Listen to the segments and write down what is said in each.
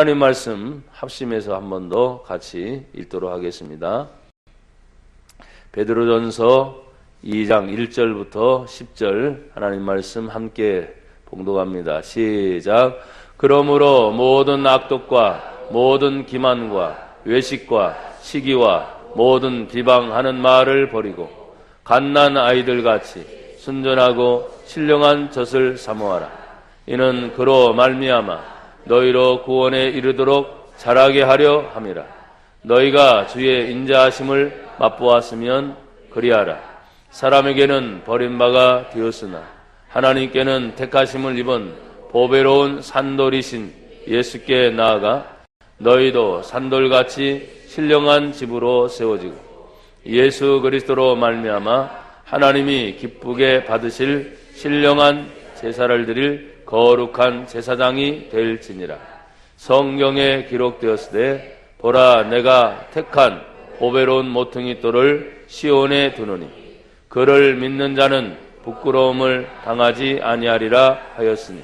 하나님 말씀 합심해서 한 번 더 같이 읽도록 하겠습니다. 베드로전서 2장 1절부터 10절 하나님 말씀 함께 봉독합니다. 시작. 그러므로 모든 악독과 모든 기만과 외식과 시기와 모든 비방하는 말을 버리고 갓난 아이들같이 순전하고 신령한 젖을 사모하라. 이는 그로 말미암아 너희로 구원에 이르도록 자라게 하려 함이라. 너희가 주의 인자하심을 맛보았으면 그리하라. 사람에게는 버림바가 되었으나 하나님께는 택하심을 입은 보배로운 산돌이신 예수께 나아가 너희도 산돌같이 신령한 집으로 세워지고 예수 그리스도로 말미암아 하나님이 기쁘게 받으실 신령한 제사를 드릴 거룩한 제사장이 될지니라. 성경에 기록되었으되 보라 내가 택한 보배로운 모퉁이 돌을 시온에 두노니 그를 믿는 자는 부끄러움을 당하지 아니하리라 하였으니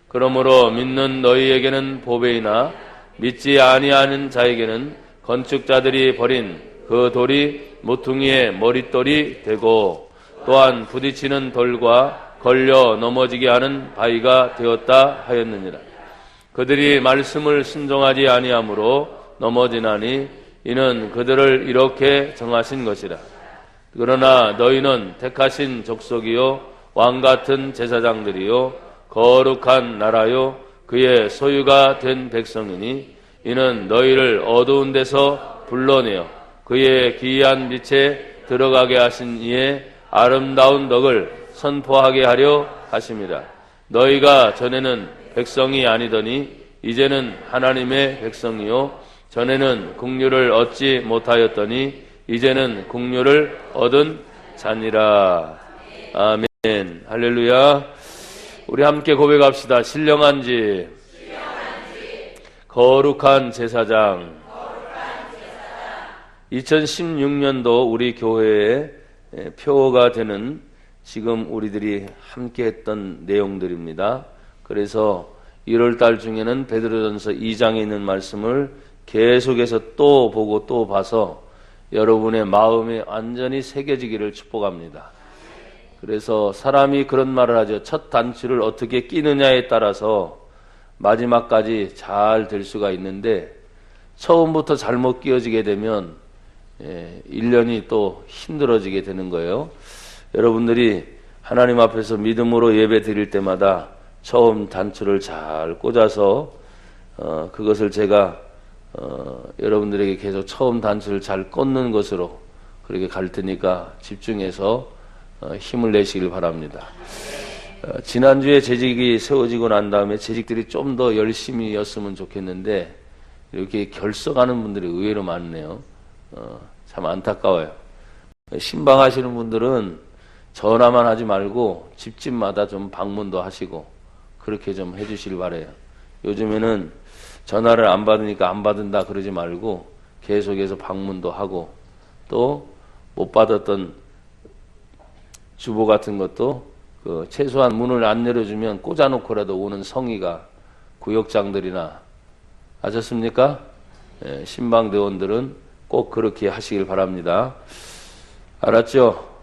그러므로 믿는 너희에게는 보배이나 믿지 아니하는 자에게는 건축자들이 버린 그 돌이 모퉁이의 머릿돌이 되고 또한 부딪히는 돌과 걸려 넘어지게 하는 바위가 되었다 하였느니라. 그들이 말씀을 순종하지 아니하므로 넘어지나니 이는 그들을 이렇게 정하신 것이라. 그러나 너희는 택하신 족속이요 왕같은 제사장들이요 거룩한 나라요 그의 소유가 된 백성이니 이는 너희를 어두운 데서 불러내어 그의 기이한 빛에 들어가게 하신 이의 아름다운 덕을 선포하게 하려 하심이라. 너희가 전에는 백성이 아니더니 이제는 하나님의 백성이요 전에는 국류를 얻지 못하였더니 이제는 국류를 얻은 자니라. 아멘. 할렐루야. 우리 함께 고백합시다. 신령한 집, 거룩한 제사장. 2016년도 우리 교회의 표어가 되는 지금 우리들이 함께 했던 내용들입니다. 그래서 1월달 중에는 베드로전서 2장에 있는 말씀을 계속해서 또 보고 또 봐서 여러분의 마음에 완전히 새겨지기를 축복합니다. 그래서 사람이 그런 말을 하죠. 첫 단추를 어떻게 끼느냐에 따라서 마지막까지 잘 될 수가 있는데 처음부터 잘못 끼어지게 되면 1년이 또 힘들어지게 되는 거예요. 여러분들이 하나님 앞에서 믿음으로 예배 드릴 때마다 처음 단추를 잘 꽂아서 그것을 제가 여러분들에게 계속 처음 단추를 잘 꽂는 것으로 그렇게 갈 테니까 집중해서 힘을 내시길 바랍니다. 지난주에 재직이 세워지고 난 다음에 재직들이 좀 더 열심히 였으면 좋겠는데 이렇게 결석하는 분들이 의외로 많네요. 참 안타까워요. 신방하시는 분들은 전화만 하지 말고 집집마다 좀 방문도 하시고 그렇게 좀 해주시길 바라요. 요즘에는 전화를 안 받으니까 안 받는다 그러지 말고 계속해서 방문도 하고 또 못 받았던 주보 같은 것도 최소한 문을 안 열어주면 꽂아놓고라도 오는 성의가 구역장들이나 아셨습니까? 신방대원들은 꼭 그렇게 하시길 바랍니다. 알았죠?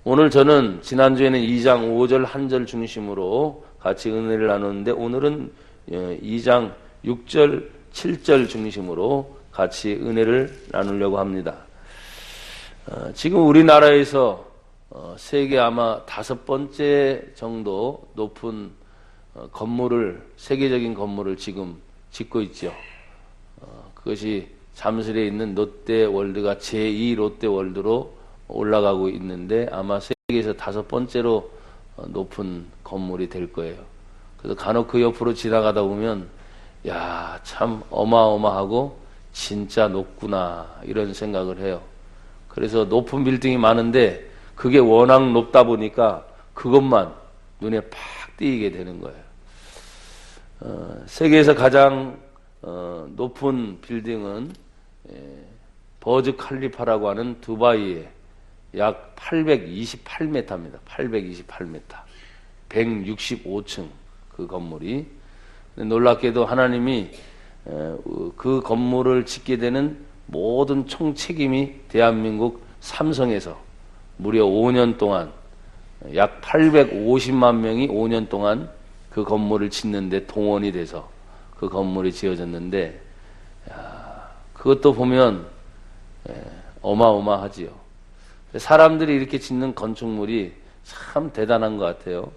오늘 저는 지난주에는 2장 5절 1절 중심으로 같이 은혜를 나누는데 오늘은 2장 6절 7절 중심으로 같이 은혜를 나누려고 합니다. 지금 우리나라에서 세계 아마 5번째 정도 높은 건물을 세계적인 건물을 지금 짓고 있죠. 그것이 잠실에 있는 롯데월드가 제2 롯데월드로 올라가고 있는데 아마 세계에서 5번째로 높은 건물이 될 거예요. 그래서 간혹 그 옆으로 지나가다 보면 야, 참 어마어마하고 진짜 높구나 이런 생각을 해요. 그래서 높은 빌딩이 많은데 그게 워낙 높다 보니까 그것만 눈에 팍 띄게 되는 거예요. 세계에서 가장 높은 빌딩은 버즈 칼리파라고 하는 두바이에 약 828m입니다. 828m. 165층 그 건물이. 놀랍게도 하나님이 그 건물을 짓게 되는 모든 총책임이 대한민국 삼성에서 무려 5년 동안 약 850만 명이 5년 동안 그 건물을 짓는데 동원이 돼서 그 건물이 지어졌는데, 그것도 보면 어마어마하지요. 사람들이 이렇게 짓는 건축물이 참 대단한 것 같아요.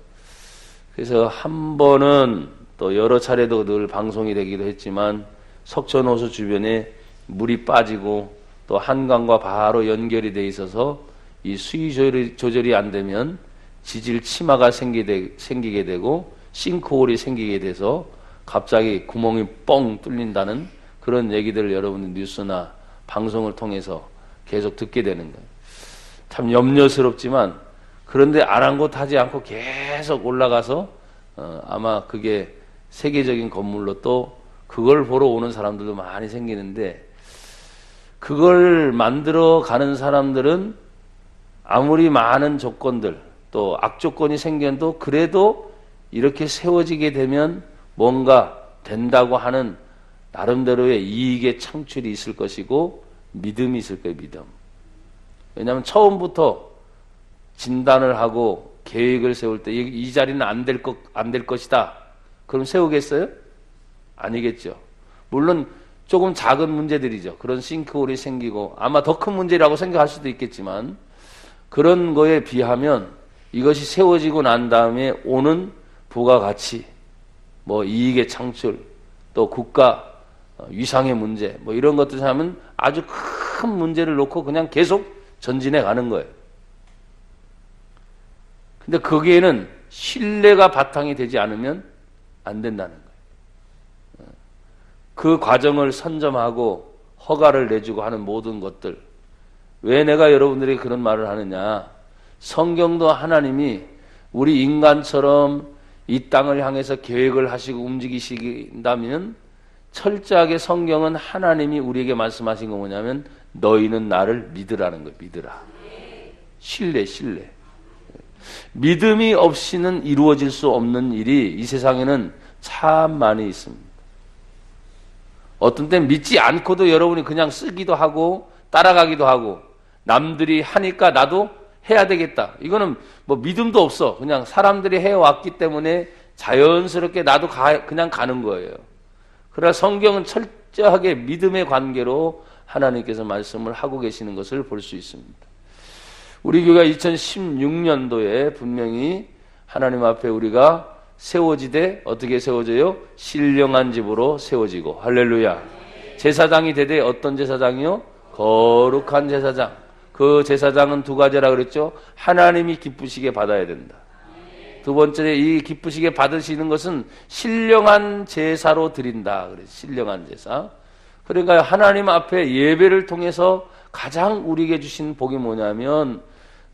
그래서 한 번은 또 여러 차례도 늘 방송이 되기도 했지만 석촌호수 주변에 물이 빠지고 또 한강과 바로 연결이 돼 있어서 이 수위 조절이 안 되면 지질 치마가 생기게 되고 싱크홀이 생기게 돼서 갑자기 구멍이 뻥 뚫린다는 그런 얘기들을 여러분 뉴스나 방송을 통해서 계속 듣게 되는 거예요. 참 염려스럽지만 그런데 아랑곳하지 않고 계속 올라가서 아마 그게 세계적인 건물로 또 그걸 보러 오는 사람들도 많이 생기는데, 그걸 만들어 가는 사람들은 아무리 많은 조건들 또 악조건이 생겨도 그래도 이렇게 세워지게 되면 뭔가 된다고 하는 나름대로의 이익의 창출이 있을 것이고 믿음이 있을 거예요. 믿음. 왜냐하면 처음부터 진단을 하고 계획을 세울 때 이 자리는 안 될 것이다. 그럼 세우겠어요? 아니겠죠. 물론 조금 작은 문제들이죠. 그런 싱크홀이 생기고 아마 더 큰 문제라고 생각할 수도 있겠지만 그런 거에 비하면 이것이 세워지고 난 다음에 오는 부가가치, 뭐 이익의 창출, 또 국가 위상의 문제, 뭐 이런 것들 하면 아주 큰 문제를 놓고 그냥 계속 전진해 가는 거예요. 근데 거기에는 신뢰가 바탕이 되지 않으면 안 된다는 거예요. 그 과정을 선점하고 허가를 내주고 하는 모든 것들. 왜 내가 여러분들에게 그런 말을 하느냐? 성경도 하나님이 우리 인간처럼 이 땅을 향해서 계획을 하시고 움직이신다면 철저하게 성경은 하나님이 우리에게 말씀하신 거 뭐냐면 너희는 나를 믿으라는 거예요. 믿으라. 신뢰. 믿음이 없이는 이루어질 수 없는 일이 이 세상에는 참 많이 있습니다. 어떤 땐 믿지 않고도 여러분이 그냥 쓰기도 하고 따라가기도 하고 남들이 하니까 나도 해야 되겠다. 이거는 뭐 믿음도 없어. 그냥 사람들이 해왔기 때문에 자연스럽게 나도 그냥 가는 거예요. 그러나 성경은 철저하게 믿음의 관계로 하나님께서 말씀을 하고 계시는 것을 볼 수 있습니다. 우리 교회가 2016년도에 분명히 하나님 앞에 우리가 세워지되 어떻게 세워져요? 신령한 집으로 세워지고. 할렐루야. 제사장이 되되 어떤 제사장이요? 거룩한 제사장. 그 제사장은 두 가지라 그랬죠. 하나님이 기쁘시게 받아야 된다. 두 번째, 이 기쁘시게 받으시는 것은 신령한 제사로 드린다. 그래서 신령한 제사. 그러니까 하나님 앞에 예배를 통해서 가장 우리에게 주신 복이 뭐냐면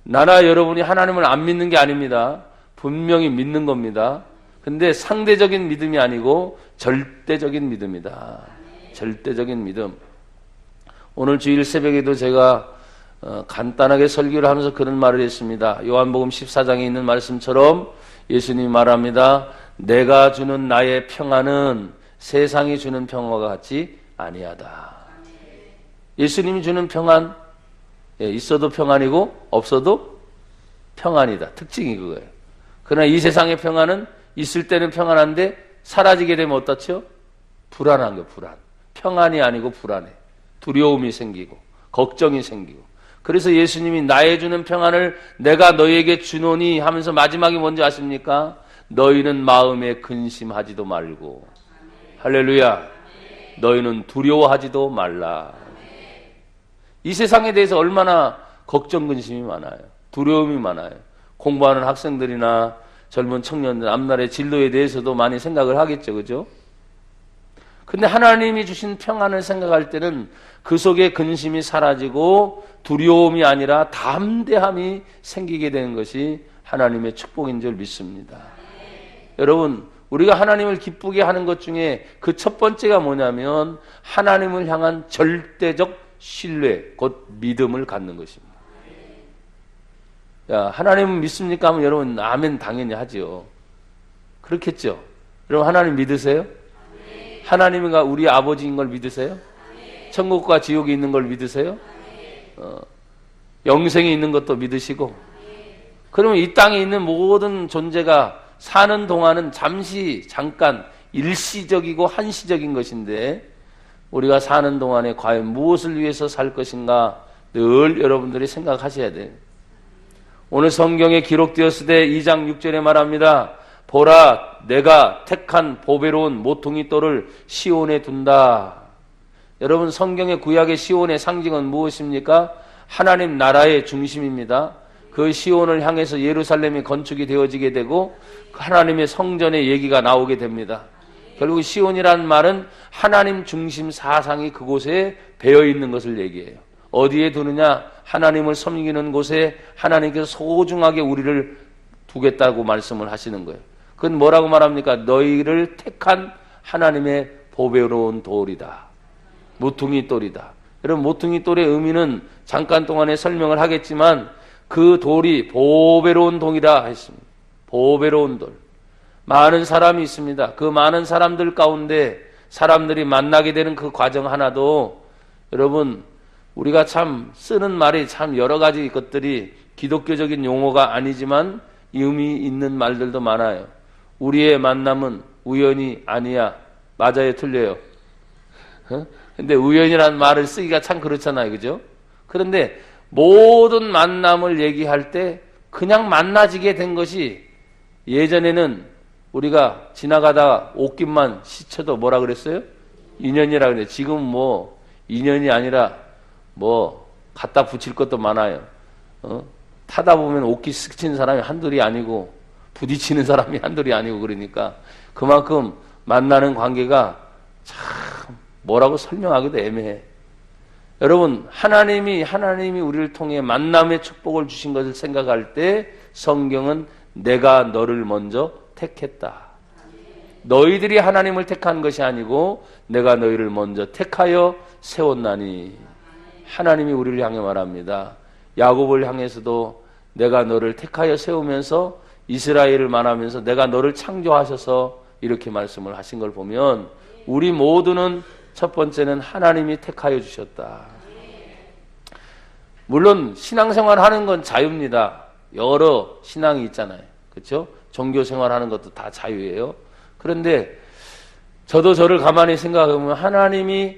나나 여러분이 하나님을 안 믿는 게 아닙니다. 분명히 믿는 겁니다. 근데 상대적인 믿음이 아니고 절대적인 믿음이다. 절대적인 믿음. 오늘 주일 새벽에도 제가 간단하게 설교를 하면서 그런 말을 했습니다. 요한복음 14장에 있는 말씀처럼 예수님이 말합니다. 내가 주는 나의 평안은 세상이 주는 평안과 같지 아니하다. 예수님이 주는 평안, 있어도 평안이고 없어도 평안이다. 특징이 그거예요. 그러나 이 세상의 평안은 있을 때는 평안한데 사라지게 되면 어떻죠? 불안한 거예요. 불안. 평안이 아니고 불안해. 두려움이 생기고 걱정이 생기고. 그래서 예수님이 나의 주는 평안을 내가 너희에게 주노니 하면서 마지막이 뭔지 아십니까? 너희는 마음에 근심하지도 말고. 할렐루야. 너희는 두려워하지도 말라. 이 세상에 대해서 얼마나 걱정 근심이 많아요. 두려움이 많아요. 공부하는 학생들이나 젊은 청년들 앞날의 진로에 대해서도 많이 생각을 하겠죠. 그죠? 근데 하나님이 주신 평안을 생각할 때는 그 속에 근심이 사라지고 두려움이 아니라 담대함이 생기게 되는 것이 하나님의 축복인 줄 믿습니다. 여러분, 우리가 하나님을 기쁘게 하는 것 중에 그 첫 번째가 뭐냐면 하나님을 향한 절대적 신뢰, 곧 믿음을 갖는 것입니다. 야, 하나님은 믿습니까? 하면 여러분 아멘 당연히 하지요. 그렇겠죠. 여러분 하나님 믿으세요? 하나님과 우리 아버지인 걸 믿으세요? 천국과 지옥이 있는 걸 믿으세요? 영생이 있는 것도 믿으시고, 그러면 이 땅에 있는 모든 존재가 사는 동안은 잠깐 일시적이고 한시적인 것인데, 우리가 사는 동안에 과연 무엇을 위해서 살 것인가 늘 여러분들이 생각하셔야 돼요. 오늘 성경에 기록되었을 때 2장 6절에 말합니다. 보라, 내가 택한 보배로운 모퉁이 돌을 시온에 둔다. 여러분, 성경의 구약의 시온의 상징은 무엇입니까? 하나님 나라의 중심입니다. 그 시온을 향해서 예루살렘이 건축이 되어지게 되고 하나님의 성전의 얘기가 나오게 됩니다. 결국 시온이라는 말은 하나님 중심 사상이 그곳에 배어 있는 것을 얘기해요. 어디에 두느냐? 하나님을 섬기는 곳에 하나님께서 소중하게 우리를 두겠다고 말씀을 하시는 거예요. 그건 뭐라고 말합니까? 너희를 택한 하나님의 보배로운 돌이다. 모퉁이 돌이다. 여러분, 모퉁이 돌의 의미는 잠깐 동안에 설명을 하겠지만 그 돌이 보배로운 돌이라 했습니다. 보배로운 돌. 많은 사람이 있습니다. 그 많은 사람들 가운데 사람들이 만나게 되는 그 과정 하나도, 여러분, 우리가 참 쓰는 말이 참 여러 가지 것들이 기독교적인 용어가 아니지만 의미 있는 말들도 많아요. 우리의 만남은 우연이 아니야. 맞아요, 틀려요? 근데 우연이라는 말을 쓰기가 참 그렇잖아요, 그죠? 그런데 모든 만남을 얘기할 때 그냥 만나지게 된 것이, 예전에는 우리가 지나가다가 옷깃만 스쳐도 뭐라 그랬어요? 인연이라 그래요. 지금 뭐 인연이 아니라 뭐 갖다 붙일 것도 많아요. 타다 보면 옷깃 스치는 사람이 한둘이 아니고 부딪히는 사람이 한둘이 아니고, 그러니까 그만큼 만나는 관계가 참 뭐라고 설명하기도 애매해. 여러분, 하나님이 우리를 통해 만남의 축복을 주신 것을 생각할 때 성경은 내가 너를 먼저 택했다. 너희들이 하나님을 택한 것이 아니고 내가 너희를 먼저 택하여 세웠나니. 하나님이 우리를 향해 말합니다. 야곱을 향해서도 내가 너를 택하여 세우면서 이스라엘을 말하면서 내가 너를 창조하셔서 이렇게 말씀을 하신 걸 보면, 우리 모두는 첫 번째는 하나님이 택하여 주셨다. 물론 신앙생활 하는 건 자유입니다. 여러 신앙이 있잖아요. 그렇죠? 종교생활 하는 것도 다 자유예요. 그런데 저도 저를 가만히 생각해보면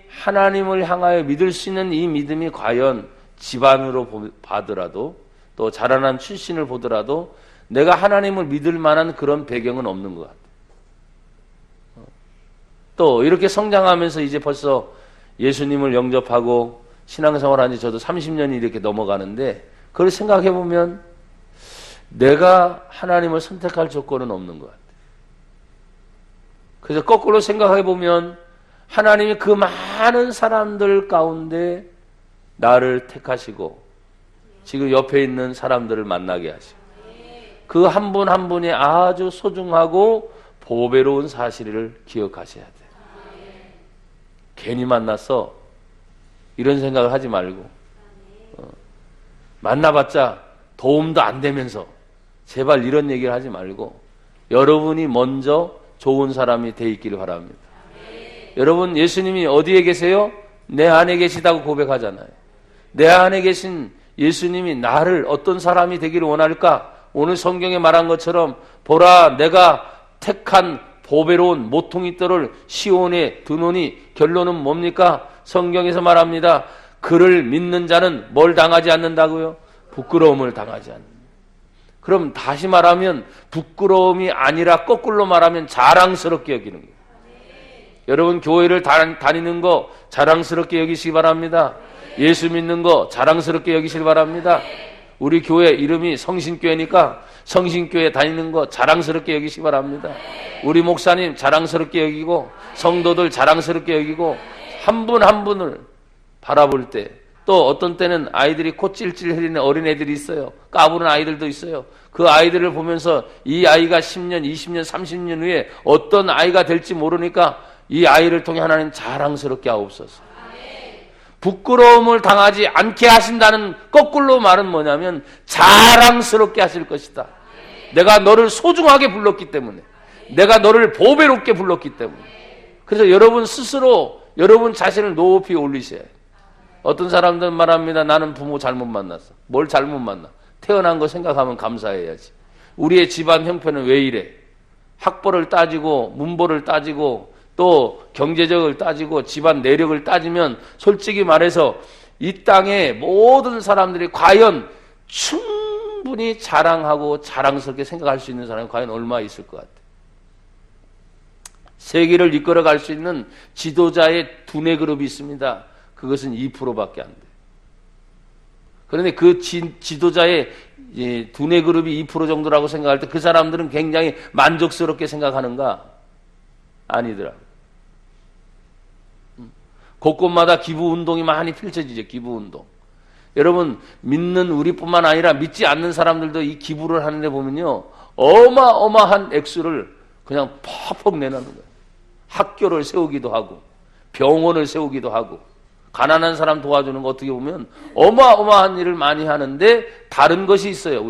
하나님을 향하여 믿을 수 있는 이 믿음이 과연 집안으로 봐더라도, 또 자라난 출신을 보더라도 내가 하나님을 믿을 만한 그런 배경은 없는 것 같아요. 또 이렇게 성장하면서 이제 벌써 예수님을 영접하고 신앙생활 한 지 저도 30년이 이렇게 넘어가는데, 그걸 생각해보면 내가 하나님을 선택할 조건은 없는 것 같아요. 그래서 거꾸로 생각해보면 하나님이 그 많은 사람들 가운데 나를 택하시고 지금 옆에 있는 사람들을 만나게 하시고, 그 한 분 한 분이 아주 소중하고 보배로운 사실을 기억하셔야 돼요. 괜히 만났어 이런 생각을 하지 말고, 만나봤자 도움도 안 되면서 제발 이런 얘기를 하지 말고 여러분이 먼저 좋은 사람이 돼 있기를 바랍니다. 여러분, 예수님이 어디에 계세요? 내 안에 계시다고 고백하잖아요. 내 안에 계신 예수님이 나를 어떤 사람이 되기를 원할까? 오늘 성경에 말한 것처럼 보라, 내가 택한 보배로운 모퉁이 돌을 시온에 두노니, 결론은 뭡니까? 성경에서 말합니다. 그를 믿는 자는 뭘 당하지 않는다고요? 부끄러움을 당하지 않는다. 그럼 다시 말하면 부끄러움이 아니라 거꾸로 말하면 자랑스럽게 여기는 거예요. 여러분, 교회를 다니는 거 자랑스럽게 여기시기 바랍니다. 예수 믿는 거 자랑스럽게 여기시기 바랍니다. 우리 교회 이름이 성신교회니까 성신교회 다니는 거 자랑스럽게 여기시기 바랍니다. 우리 목사님 자랑스럽게 여기고 성도들 자랑스럽게 여기고, 한 분 한 분을 바라볼 때, 또 어떤 때는 아이들이 코 찔찔 흘리는 어린애들이 있어요. 까부는 아이들도 있어요. 그 아이들을 보면서 이 아이가 10년, 20년, 30년 후에 어떤 아이가 될지 모르니까 이 아이를 통해 하나님 자랑스럽게 하옵소서. 부끄러움을 당하지 않게 하신다는 거꾸로 말은 뭐냐면 자랑스럽게 하실 것이다. 내가 너를 소중하게 불렀기 때문에, 내가 너를 보배롭게 불렀기 때문에. 그래서 여러분 스스로 여러분 자신을 높이 올리셔야 해요. 어떤 사람들은 말합니다. 나는 부모 잘못 만났어. 뭘 잘못 만나? 태어난 거 생각하면 감사해야지. 우리의 집안 형편은 왜 이래? 학벌을 따지고 문벌을 따지고 또 경제적을 따지고 집안 내력을 따지면 솔직히 말해서 이 땅의 모든 사람들이 과연 충분히 자랑하고 자랑스럽게 생각할 수 있는 사람이 과연 얼마 있을 것 같아요. 세계를 이끌어갈 수 있는 지도자의 두뇌 그룹이 있습니다. 그것은 2%밖에 안 돼요. 그런데 그 지도자의 두뇌 그룹이 2% 정도라고 생각할 때 그 사람들은 굉장히 만족스럽게 생각하는가? 아니더라. 곳곳마다 기부 운동이 많이 펼쳐지죠. 기부 운동. 여러분 믿는 우리뿐만 아니라 믿지 않는 사람들도 이 기부를 하는데 보면요, 어마어마한 액수를 그냥 퍽퍽 내놓는 거예요. 학교를 세우기도 하고 병원을 세우기도 하고 가난한 사람 도와주는 거 어떻게 보면 어마어마한 일을 많이 하는데 다른 것이 있어요.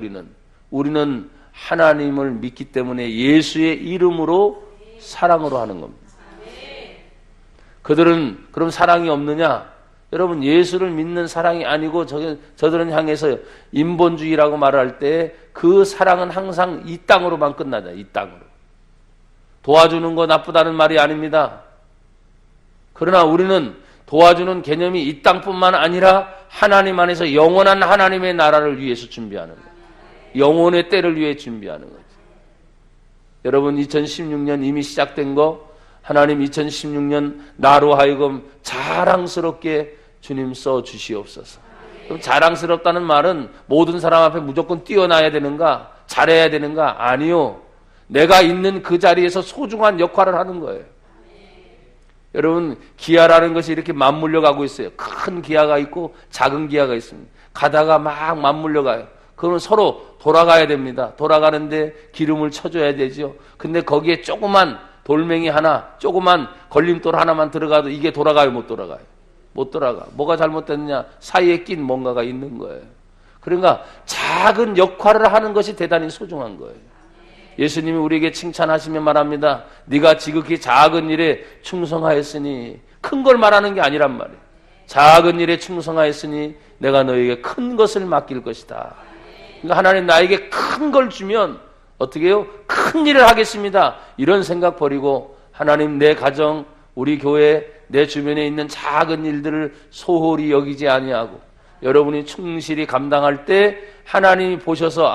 우리는 하나님을 믿기 때문에 예수의 이름으로 사랑으로 하는 겁니다. 그들은 그럼 사랑이 없느냐? 여러분 예수를 믿는 사랑이 아니고 저들은 향해서 인본주의라고 말할 때 그 사랑은 항상 이 땅으로만 끝나자. 이 땅으로. 도와주는 거 나쁘다는 말이 아닙니다. 그러나 우리는 도와주는 개념이 이 땅뿐만 아니라 하나님 안에서 영원한 하나님의 나라를 위해서 준비하는 거예요. 영혼의 때를 위해 준비하는 거죠. 여러분 2016년 이미 시작된 거 하나님 2016년 나로 하여금 자랑스럽게 주님 써 주시옵소서. 그럼 자랑스럽다는 말은 모든 사람 앞에 무조건 뛰어나야 되는가? 잘해야 되는가? 아니요. 내가 있는 그 자리에서 소중한 역할을 하는 거예요. 여러분 기아라는 것이 이렇게 맞물려 가고 있어요. 큰 기아가 있고 작은 기아가 있습니다. 가다가 막 맞물려 가요. 그러면 서로 돌아가야 됩니다. 돌아가는데 기름을 쳐줘야 되죠. 근데 거기에 조그만 돌멩이 하나, 조그만 걸림돌 하나만 들어가도 이게 돌아가요, 못 돌아가요? 못 돌아가. 뭐가 잘못됐느냐? 사이에 낀 뭔가가 있는 거예요. 그러니까 작은 역할을 하는 것이 대단히 소중한 거예요. 예수님이 우리에게 칭찬하시며 말합니다. 네가 지극히 작은 일에 충성하였으니, 큰 걸 말하는 게 아니란 말이에요. 작은 일에 충성하였으니 내가 너에게 큰 것을 맡길 것이다. 그러니까 하나님 나에게 큰 걸 주면 어떻게 해요? 큰 일을 하겠습니다. 이런 생각 버리고 하나님 내 가정, 우리 교회, 내 주변에 있는 작은 일들을 소홀히 여기지 아니하고 여러분이 충실히 감당할 때 하나님이 보셔서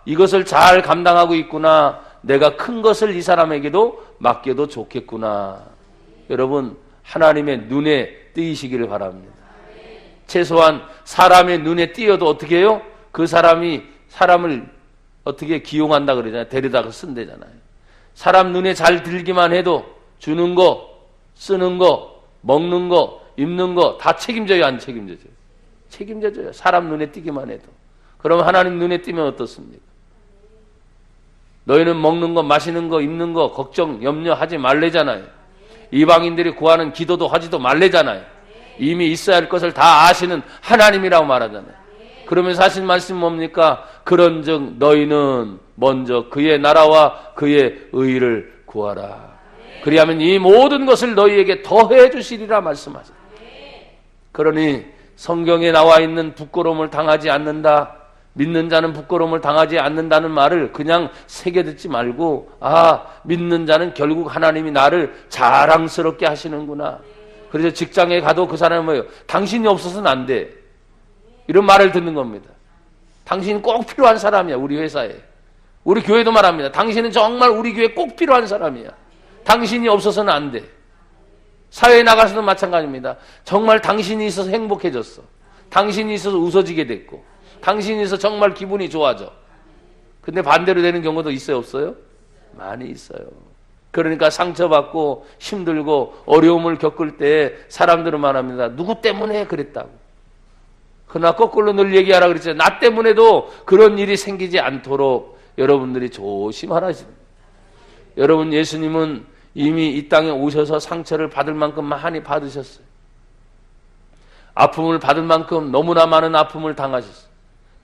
이것을 잘 감당하고 있구나. 내가 큰 것을 이 사람에게도 맡겨도 좋겠구나. 여러분 하나님의 눈에 띄시기를 바랍니다. 최소한 사람의 눈에 띄어도 어떻게 해요? 그 사람을 어떻게 기용한다 그러잖아요. 데려다가 쓴대잖아요. 사람 눈에 잘 들기만 해도 주는 거, 쓰는 거, 먹는 거, 입는 거 다 책임져요, 안 책임져요? 책임져줘요. 사람 눈에 띄기만 해도. 그럼 하나님 눈에 띄면 어떻습니까? 너희는 먹는 거, 마시는 거, 입는 거 걱정, 염려하지 말래잖아요. 이방인들이 구하는 기도도 하지도 말래잖아요. 이미 있어야 할 것을 다 아시는 하나님이라고 말하잖아요. 그러면서 하신 말씀 뭡니까? 그런즉 너희는 먼저 그의 나라와 그의 의를 구하라. 그리하면 이 모든 것을 너희에게 더해 주시리라 말씀하세요. 그러니 성경에 나와 있는 부끄러움을 당하지 않는다, 믿는 자는 부끄러움을 당하지 않는다는 말을 그냥 새겨듣지 말고 믿는 자는 결국 하나님이 나를 자랑스럽게 하시는구나. 그래서 직장에 가도 그 사람은 뭐예요? 당신이 없어서는 안 돼. 이런 말을 듣는 겁니다. 당신이 꼭 필요한 사람이야. 우리 회사에. 우리 교회도 말합니다. 당신은 정말 우리 교회에 꼭 필요한 사람이야. 당신이 없어서는 안 돼. 사회에 나가서도 마찬가지입니다. 정말 당신이 있어서 행복해졌어. 당신이 있어서 웃어지게 됐고 당신이 있어서 정말 기분이 좋아져. 근데 반대로 되는 경우도 있어요, 없어요? 많이 있어요. 그러니까 상처받고 힘들고 어려움을 겪을 때 사람들은 말합니다. 누구 때문에 그랬다고. 그러나 거꾸로 늘 얘기하라 그랬잖아요. 나 때문에도 그런 일이 생기지 않도록 여러분들이 조심하라. 여러분 예수님은 이미 이 땅에 오셔서 상처를 받을 만큼 많이 받으셨어요. 아픔을 받을 만큼 너무나 많은 아픔을 당하셨어요.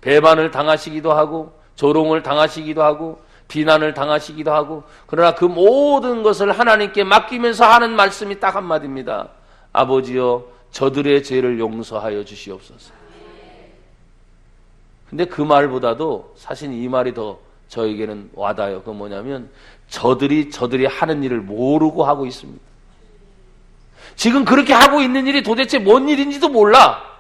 배반을 당하시기도 하고 조롱을 당하시기도 하고 비난을 당하시기도 하고, 그러나 그 모든 것을 하나님께 맡기면서 하는 말씀이 딱 한마디입니다. 아버지여, 저들의 죄를 용서하여 주시옵소서. 근데 그 말보다도 사실 이 말이 더 저에게는 와닿아요. 그건 뭐냐면 저들이 하는 일을 모르고 하고 있습니다. 지금 그렇게 하고 있는 일이 도대체 뭔 일인지도 몰라.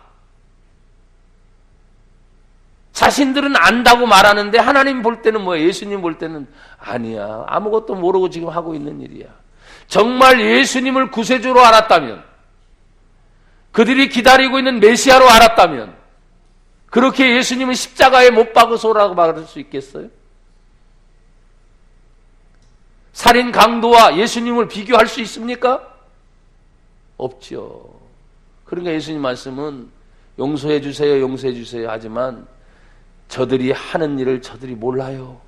자신들은 안다고 말하는데 하나님 볼 때는 뭐야? 예수님 볼 때는 아니야. 아무것도 모르고 지금 하고 있는 일이야. 정말 예수님을 구세주로 알았다면, 그들이 기다리고 있는 메시아로 알았다면, 그렇게 예수님은 십자가에 못 박으소라고 말할 수 있겠어요? 살인 강도와 예수님을 비교할 수 있습니까? 없죠. 그러니까 예수님 말씀은 용서해 주세요, 용서해 주세요 하지만 저들이 하는 일을 저들이 몰라요.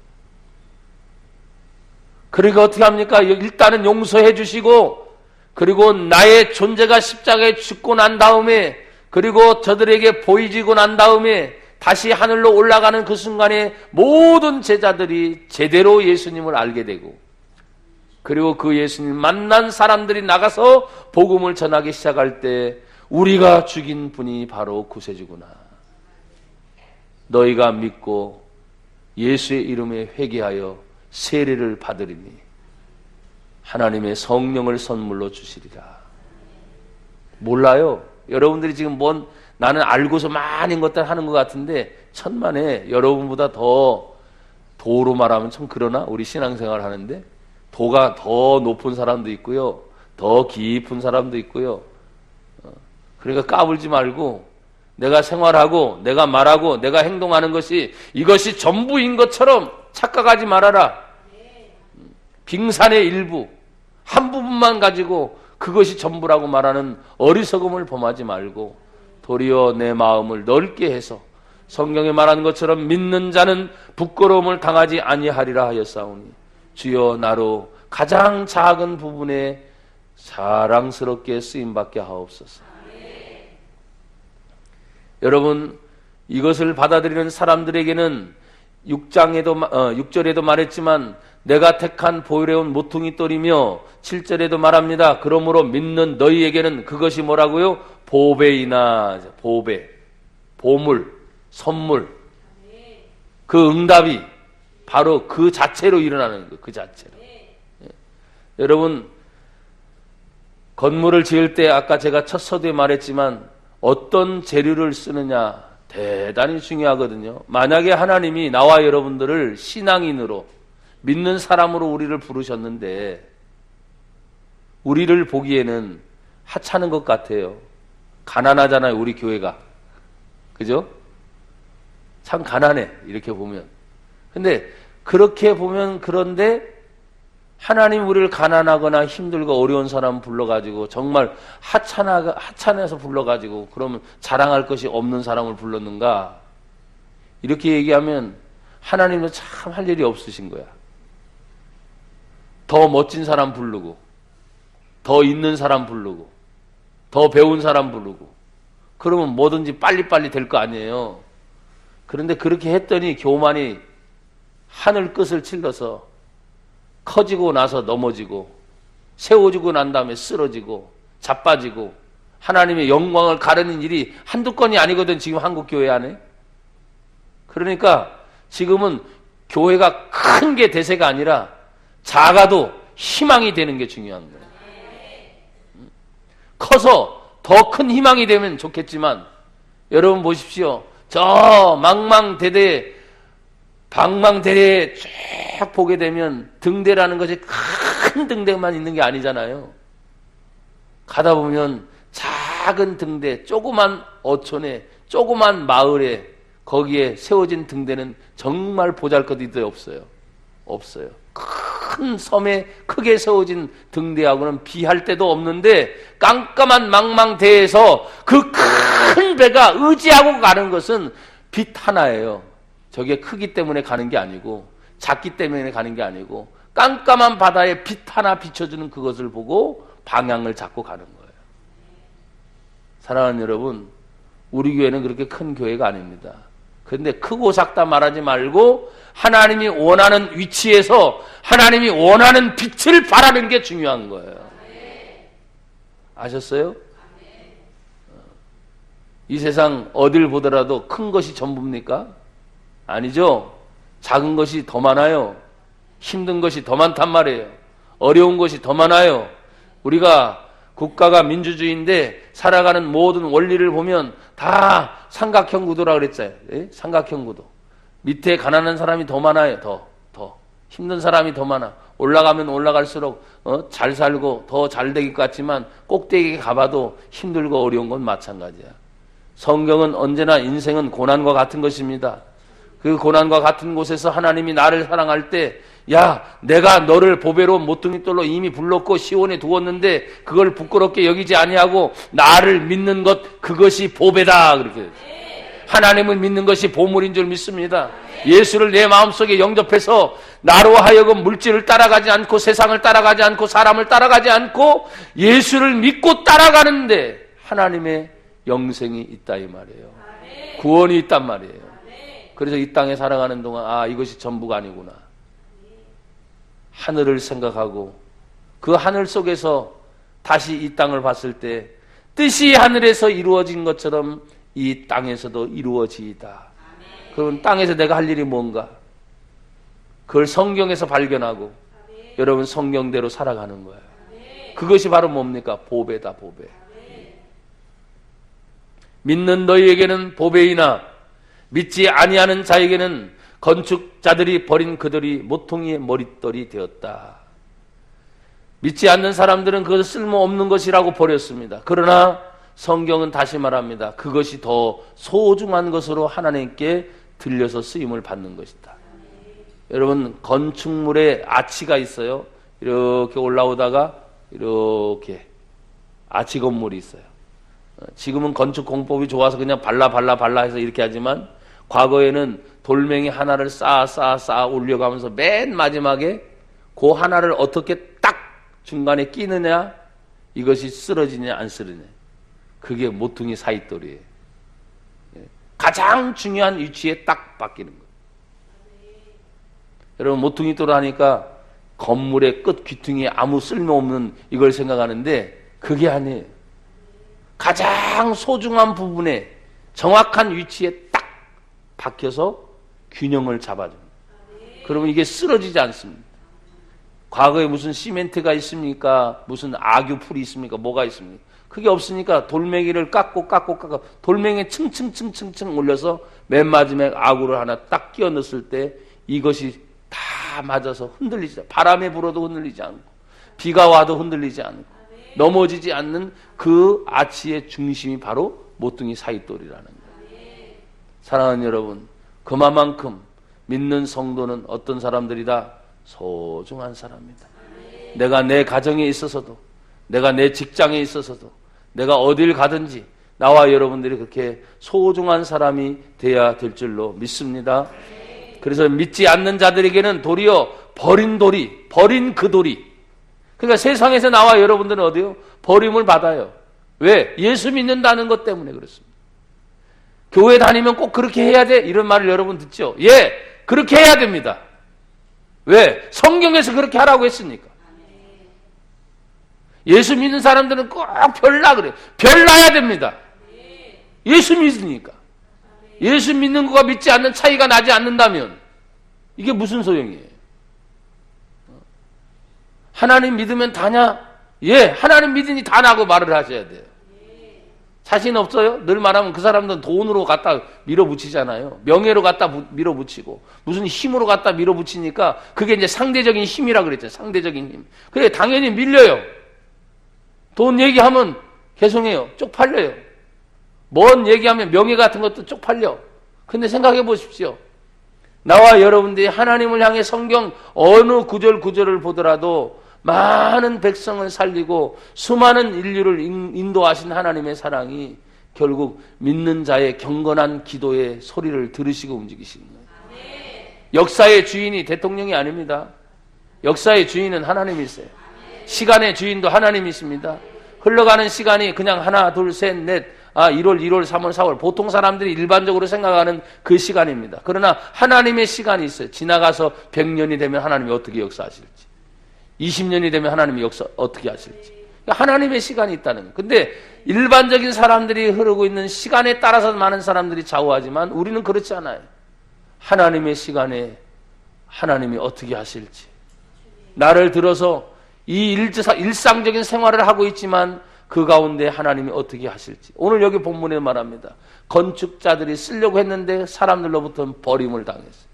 그러니까 어떻게 합니까? 일단은 용서해 주시고, 그리고 나의 존재가 십자가에 죽고 난 다음에, 그리고 저들에게 보이지고 난 다음에 다시 하늘로 올라가는 그 순간에 모든 제자들이 제대로 예수님을 알게 되고, 그리고 그 예수님 만난 사람들이 나가서 복음을 전하기 시작할 때 우리가 죽인 분이 바로 구세주구나. 너희가 믿고 예수의 이름에 회개하여 세례를 받으리니 하나님의 성령을 선물로 주시리라. 몰라요. 여러분들이 지금 나는 알고서 많은 것들 하는 것 같은데 천만에 여러분보다 더 도로 말하면 참 그러나 우리 신앙생활 하는데 도가 더 높은 사람도 있고요. 더 깊은 사람도 있고요. 그러니까 까불지 말고 내가 생활하고 내가 말하고 내가 행동하는 것이 이것이 전부인 것처럼 착각하지 말아라. 빙산의 일부, 한 부분만 가지고 그것이 전부라고 말하는 어리석음을 범하지 말고 도리어 내 마음을 넓게 해서 성경에 말하는 것처럼 믿는 자는 부끄러움을 당하지 아니하리라 하였사오니 주여 나로 가장 작은 부분에 자랑스럽게 쓰임받게 하옵소서. 여러분, 이것을 받아들이는 사람들에게는 6절에도 말했지만 내가 택한 보혈해온 모퉁이 돌이며 7절에도 말합니다. 그러므로 믿는 너희에게는 그것이 뭐라고요? 보배이나 보배, 보물, 선물, 그 응답이 바로 그 자체로 일어나는 거예요. 그 자체로. 여러분, 건물을 지을 때 아까 제가 첫 서두에 말했지만 어떤 재료를 쓰느냐 대단히 중요하거든요. 만약에 하나님이 나와 여러분들을 신앙인으로 믿는 사람으로 우리를 부르셨는데 우리를 보기에는 하찮은 것 같아요. 가난하잖아요, 우리 교회가. 그죠? 참 가난해, 이렇게 보면. 근데 그렇게 보면 그런데 하나님 우리를 가난하거나 힘들고 어려운 사람 불러가지고 정말 하찮아서 불러가지고 그러면 자랑할 것이 없는 사람을 불렀는가? 이렇게 얘기하면 하나님은 참 할 일이 없으신 거야. 더 멋진 사람 부르고 더 있는 사람 부르고 더 배운 사람 부르고 그러면 뭐든지 빨리빨리 될 거 아니에요. 그런데 그렇게 했더니 교만이 하늘 끝을 찔러서 커지고 나서 넘어지고 세워지고 난 다음에 쓰러지고 자빠지고 하나님의 영광을 가르는 일이 한두 건이 아니거든, 지금 한국 교회 안에. 그러니까 지금은 교회가 큰 게 대세가 아니라 작아도 희망이 되는 게 중요한 거예요. 커서 더 큰 희망이 되면 좋겠지만 여러분 보십시오. 저 방망대대에 쭉 보게 되면 등대라는 것이 큰 등대만 있는 게 아니잖아요. 가다 보면 작은 등대, 조그만 어촌에, 조그만 마을에 거기에 세워진 등대는 정말 보잘것이 없어요. 없어요. 큰 섬에 크게 세워진 등대하고는 비할 데도 없는데 깜깜한 망망대에서 그 큰 배가 의지하고 가는 것은 빛 하나예요. 저게 크기 때문에 가는 게 아니고 작기 때문에 가는 게 아니고 깜깜한 바다에 빛 하나 비춰주는 그것을 보고 방향을 잡고 가는 거예요. 사랑하는 여러분, 우리 교회는 그렇게 큰 교회가 아닙니다. 그런데 크고 작다 말하지 말고 하나님이 원하는 위치에서 하나님이 원하는 빛을 바라는 게 중요한 거예요. 아셨어요? 이 세상 어딜 보더라도 큰 것이 전부입니까? 아니죠. 작은 것이 더 많아요. 힘든 것이 더 많단 말이에요. 어려운 것이 더 많아요. 우리가 국가가 민주주의인데 살아가는 모든 원리를 보면 다 삼각형 구도라 그랬잖아요. 예? 삼각형 구도. 밑에 가난한 사람이 더 많아요. 더 힘든 사람이 더 많아. 올라가면 올라갈수록 잘 살고 더 잘 되길 것 같지만 꼭대기에 가봐도 힘들고 어려운 건 마찬가지야. 성경은 언제나 인생은 고난과 같은 것입니다. 그 고난과 같은 곳에서 하나님이 나를 사랑할 때, 야, 내가 너를 보배로 모퉁이돌로 이미 불렀고 시온에 두었는데 그걸 부끄럽게 여기지 아니하고 나를 믿는 것, 그것이 보배다. 그렇게 하나님을 믿는 것이 보물인 줄 믿습니다. 예수를 내 마음속에 영접해서 나로 하여금 물질을 따라가지 않고 세상을 따라가지 않고 사람을 따라가지 않고 예수를 믿고 따라가는데 하나님의 영생이 있다 이 말이에요. 구원이 있단 말이에요. 그래서 이 땅에 살아가는 동안 이것이 전부가 아니구나. 하늘을 생각하고 그 하늘 속에서 다시 이 땅을 봤을 때 뜻이 하늘에서 이루어진 것처럼 이 땅에서도 이루어지이다. 그럼 땅에서 내가 할 일이 뭔가? 그걸 성경에서 발견하고 여러분 성경대로 살아가는 거예요. 그것이 바로 뭡니까? 보배다, 보배. 믿는 너희에게는 보배이나 믿지 아니하는 자에게는 건축자들이 버린 그들이 모퉁이의 머릿돌이 되었다. 믿지 않는 사람들은 그것을 쓸모없는 것이라고 버렸습니다. 그러나 성경은 다시 말합니다. 그것이 더 소중한 것으로 하나님께 들려서 쓰임을 받는 것이다. 여러분 건축물에 아치가 있어요. 이렇게 올라오다가 이렇게 아치 건물이 있어요. 지금은 건축 공법이 좋아서 그냥 발라 해서 이렇게 하지만 과거에는 돌멩이 하나를 쌓아 올려가면서 맨 마지막에 그 하나를 어떻게 딱 중간에 끼느냐, 이것이 쓰러지냐 안 쓰러지냐, 그게 모퉁이 사이돌이에요. 가장 중요한 위치에 딱 바뀌는 거예요. 여러분 모퉁이 돌 하니까 건물의 끝 귀퉁이에 아무 쓸모없는 이걸 생각하는데 그게 아니에요. 가장 소중한 부분에 정확한 위치에 딱 박혀서 균형을 잡아줍니다. 그러면 이게 쓰러지지 않습니다. 과거에 무슨 시멘트가 있습니까? 무슨 악유풀이 있습니까? 뭐가 있습니까? 그게 없으니까 돌멩이를 깎고 돌멩이에 층층 올려서 맨 마지막에 아구를 하나 딱 끼워 넣었을 때 이것이 다 맞아서 흔들리지 않고, 바람에 불어도 흔들리지 않고 비가 와도 흔들리지 않고 넘어지지 않는 그 아치의 중심이 바로 모퉁이 사이돌이라는 거예요. 사랑하는 여러분, 그만큼 믿는 성도는 어떤 사람들이다? 소중한 사람입니다. 내가 내 가정에 있어서도, 내가 내 직장에 있어서도, 내가 어딜 가든지 나와 여러분들이 그렇게 소중한 사람이 돼야 될 줄로 믿습니다. 그래서 믿지 않는 자들에게는 도리어 버린 그 돌이. 그러니까 세상에서 나와 여러분들은 어디요? 버림을 받아요. 왜? 예수 믿는다는 것 때문에 그렇습니다. 교회 다니면 꼭 그렇게 해야 돼? 이런 말을 여러분 듣죠? 예, 그렇게 해야 됩니다. 왜? 성경에서 그렇게 하라고 했으니까. 예수 믿는 사람들은 꼭 별나 그래요. 별나야 됩니다. 예수 믿으니까. 예수 믿는 것과 믿지 않는 차이가 나지 않는다면 이게 무슨 소용이에요? 하나님 믿으면 다냐? 예, 하나님 믿으니 다냐고 말을 하셔야 돼요. 자신 없어요? 늘 말하면 그 사람들은 돈으로 갖다 밀어붙이잖아요. 명예로 갖다 밀어붙이고 무슨 힘으로 갖다 밀어붙이니까 그게 이제 상대적인 힘이라 그랬잖아요. 상대적인 힘. 그래, 당연히 밀려요. 돈 얘기하면 개송해요. 쪽팔려요. 뭔 얘기하면 명예 같은 것도 쪽팔려. 근데 생각해 보십시오. 나와 여러분들이 하나님을 향해 성경 어느 구절을 보더라도 많은 백성을 살리고 수많은 인류를 인도하신 하나님의 사랑이 결국 믿는 자의 경건한 기도의 소리를 들으시고 움직이시는 거예요. 역사의 주인이 대통령이 아닙니다. 역사의 주인은 하나님이세요. 시간의 주인도 하나님이십니다. 흘러가는 시간이 그냥 하나, 둘, 셋, 넷 1월, 2월, 3월, 4월 보통 사람들이 일반적으로 생각하는 그 시간입니다. 그러나 하나님의 시간이 있어요. 지나가서 100년이 되면 하나님이 어떻게 역사하실지, 20년이 되면 하나님이 어떻게 하실지, 하나님의 시간이 있다는 거예요. 근데 일반적인 사람들이 흐르고 있는 시간에 따라서 많은 사람들이 좌우하지만 우리는 그렇지 않아요. 하나님의 시간에 하나님이 어떻게 하실지, 나를 들어서 이 일상적인 생활을 하고 있지만 그 가운데 하나님이 어떻게 하실지. 오늘 여기 본문에 말합니다. 건축자들이 쓰려고 했는데 사람들로부터 버림을 당했어요.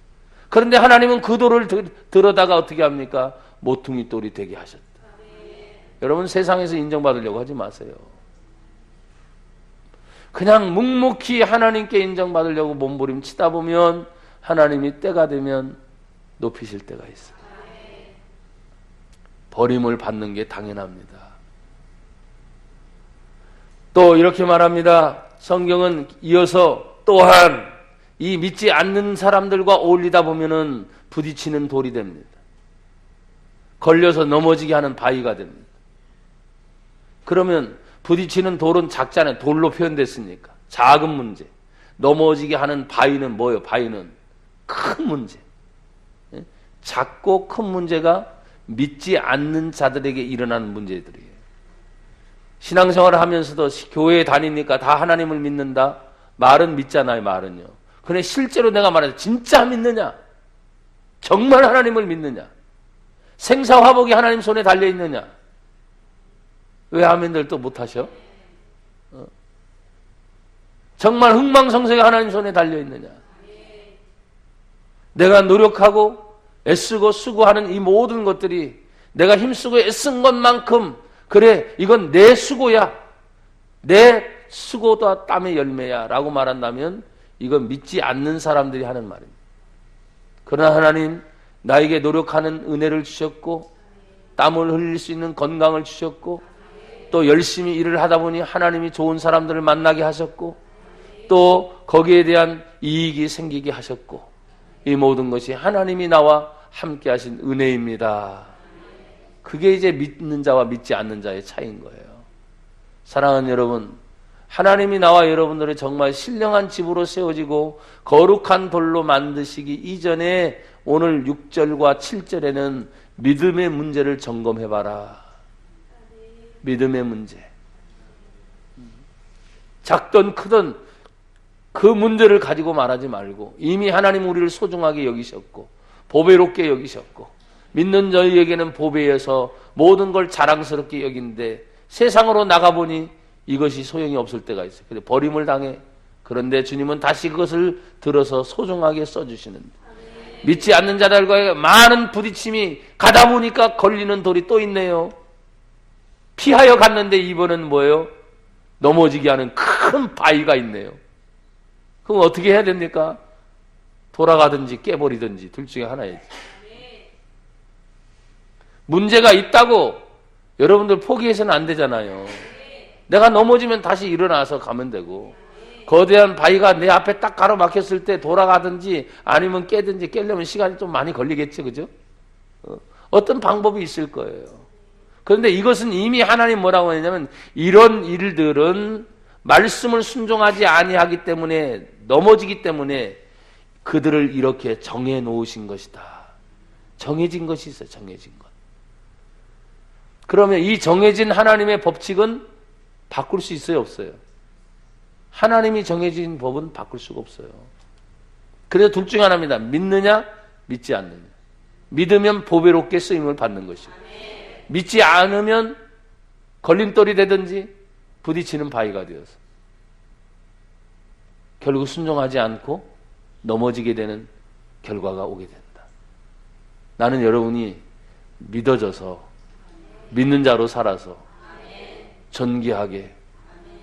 그런데 하나님은 그 돌을 들어다가 어떻게 합니까? 모퉁이 돌이 되게 하셨다. 여러분, 세상에서 인정받으려고 하지 마세요. 그냥 묵묵히 하나님께 인정받으려고 몸부림치다 보면 하나님이 때가 되면 높이실 때가 있어요. 버림을 받는 게 당연합니다. 또 이렇게 말합니다. 성경은 이어서 또한 이 믿지 않는 사람들과 어울리다 보면은 부딪히는 돌이 됩니다. 걸려서 넘어지게 하는 바위가 됩니다. 그러면 부딪히는 돌은 작잖아요. 돌로 표현됐으니까. 작은 문제. 넘어지게 하는 바위는 뭐예요? 바위는 큰 문제. 작고 큰 문제가 믿지 않는 자들에게 일어나는 문제들이에요. 신앙생활을 하면서도 교회에 다니니까 다 하나님을 믿는다. 말은 믿잖아요. 말은요. 그런데 실제로 내가 말해서 진짜 믿느냐? 정말 하나님을 믿느냐? 생사화복이 하나님 손에 달려있느냐? 왜 아멘들 또 못하셔? 정말 흥망성쇠가 하나님 손에 달려있느냐? 내가 노력하고 애쓰고 수고하는 이 모든 것들이 내가 힘쓰고 애쓴 것만큼 그래 이건 내 수고야, 내 수고다 땀의 열매야 라고 말한다면 이건 믿지 않는 사람들이 하는 말입니다. 그러나 하나님 나에게 노력하는 은혜를 주셨고 땀을 흘릴 수 있는 건강을 주셨고 또 열심히 일을 하다 보니 하나님이 좋은 사람들을 만나게 하셨고 또 거기에 대한 이익이 생기게 하셨고 이 모든 것이 하나님이 나와 함께 하신 은혜입니다. 그게 이제 믿는 자와 믿지 않는 자의 차이인 거예요. 사랑하는 여러분, 하나님이 나와 여러분들을 정말 신령한 집으로 세워지고 거룩한 돌로 만드시기 이전에 오늘 6절과 7절에는 믿음의 문제를 점검해봐라. 믿음의 문제. 작든 크든 그 문제를 가지고 말하지 말고 이미 하나님 우리를 소중하게 여기셨고 보배롭게 여기셨고 믿는 저희에게는 보배여서 모든 걸 자랑스럽게 여긴데 세상으로 나가보니 이것이 소용이 없을 때가 있어요. 그래서 버림을 당해. 그런데 주님은 다시 그것을 들어서 소중하게 써주시는데 믿지 않는 자들과의 많은 부딪힘이 가다 보니까 걸리는 돌이 또 있네요. 피하여 갔는데 이번은 뭐예요? 넘어지게 하는 큰 바위가 있네요. 그럼 어떻게 해야 됩니까? 돌아가든지 깨버리든지 둘 중에 하나이지. 문제가 있다고 여러분들 포기해서는 안 되잖아요. 내가 넘어지면 다시 일어나서 가면 되고 거대한 바위가 내 앞에 딱 가로막혔을 때 돌아가든지 아니면 깨든지 깨려면 시간이 좀 많이 걸리겠죠. 그죠? 어떤 방법이 있을 거예요. 그런데 이것은 이미 하나님 뭐라고 했냐면 이런 일들은 말씀을 순종하지 아니하기 때문에 넘어지기 때문에 그들을 이렇게 정해 놓으신 것이다. 정해진 것이 있어요. 정해진 것. 그러면 이 정해진 하나님의 법칙은 바꿀 수 있어요? 없어요? 하나님이 정해진 법은 바꿀 수가 없어요. 그래서 둘 중 하나입니다. 믿느냐 믿지 않느냐. 믿으면 보배롭게 쓰임을 받는 것이고 믿지 않으면 걸림돌이 되든지 부딪히는 바위가 되어서 결국 순종하지 않고 넘어지게 되는 결과가 오게 된다. 나는 여러분이 믿어져서 믿는 자로 살아서 존귀하게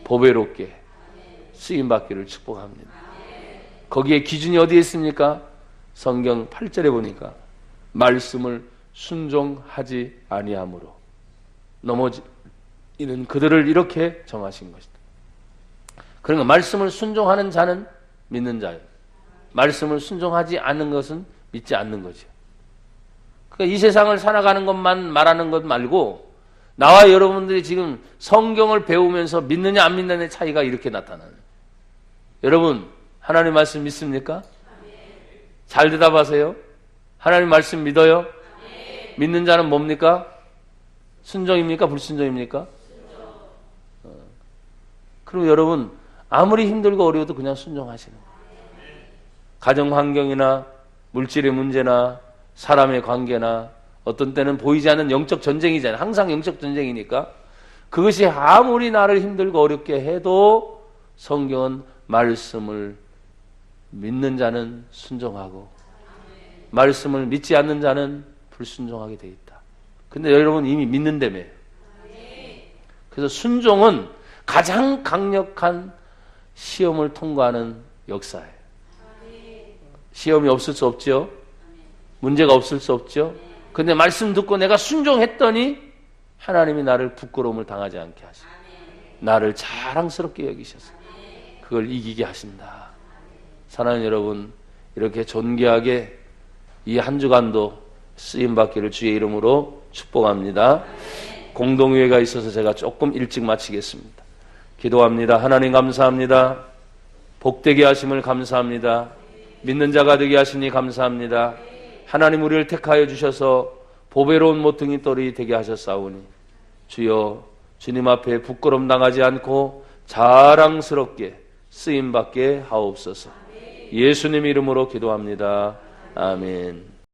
보배롭게 쓰임받기를 축복합니다. 거기에 기준이 어디에 있습니까? 성경 8절에 보니까 말씀을 순종하지 아니함으로 넘어지는 그들을 이렇게 정하신 것이다. 그러니까 말씀을 순종하는 자는 믿는 자예요. 말씀을 순종하지 않는 것은 믿지 않는 거죠. 그러니까 이 세상을 살아가는 것만 말하는 것 말고 나와 여러분들이 지금 성경을 배우면서 믿느냐 안 믿느냐의 차이가 이렇게 나타나는. 여러분, 하나님 말씀 믿습니까? 잘 대답하세요. 하나님 말씀 믿어요? 믿는 자는 뭡니까? 순종입니까? 불순종입니까? 그럼 여러분, 아무리 힘들고 어려워도 그냥 순종하시는 거예요. 가정 환경이나 물질의 문제나 사람의 관계나 어떤 때는 보이지 않는 영적 전쟁이잖아요. 항상 영적 전쟁이니까. 그것이 아무리 나를 힘들고 어렵게 해도 성경은 말씀을 믿는 자는 순종하고 말씀을 믿지 않는 자는 불순종하게 돼 있다. 근데 여러분 이미 믿는다며. 그래서 순종은 가장 강력한 시험을 통과하는 역사예요. 시험이 없을 수 없죠. 문제가 없을 수 없죠. 근데 말씀 듣고 내가 순종했더니 하나님이 나를 부끄러움을 당하지 않게 하시고 나를 자랑스럽게 여기셔서 그걸 이기게 하신다. 사랑하는 여러분, 이렇게 존귀하게 이 한 주간도 쓰임받기를 주의 이름으로 축복합니다. 공동회의가 있어서 제가 조금 일찍 마치겠습니다. 기도합니다. 하나님 감사합니다. 복되게 하심을 감사합니다. 믿는 자가 되게 하시니 감사합니다. 하나님 우리를 택하여 주셔서 보배로운 모퉁이 돌이 되게 하셨사오니 주여 주님 앞에 부끄럼 당하지 않고 자랑스럽게 쓰임받게 하옵소서. 예수님 이름으로 기도합니다. 아멘.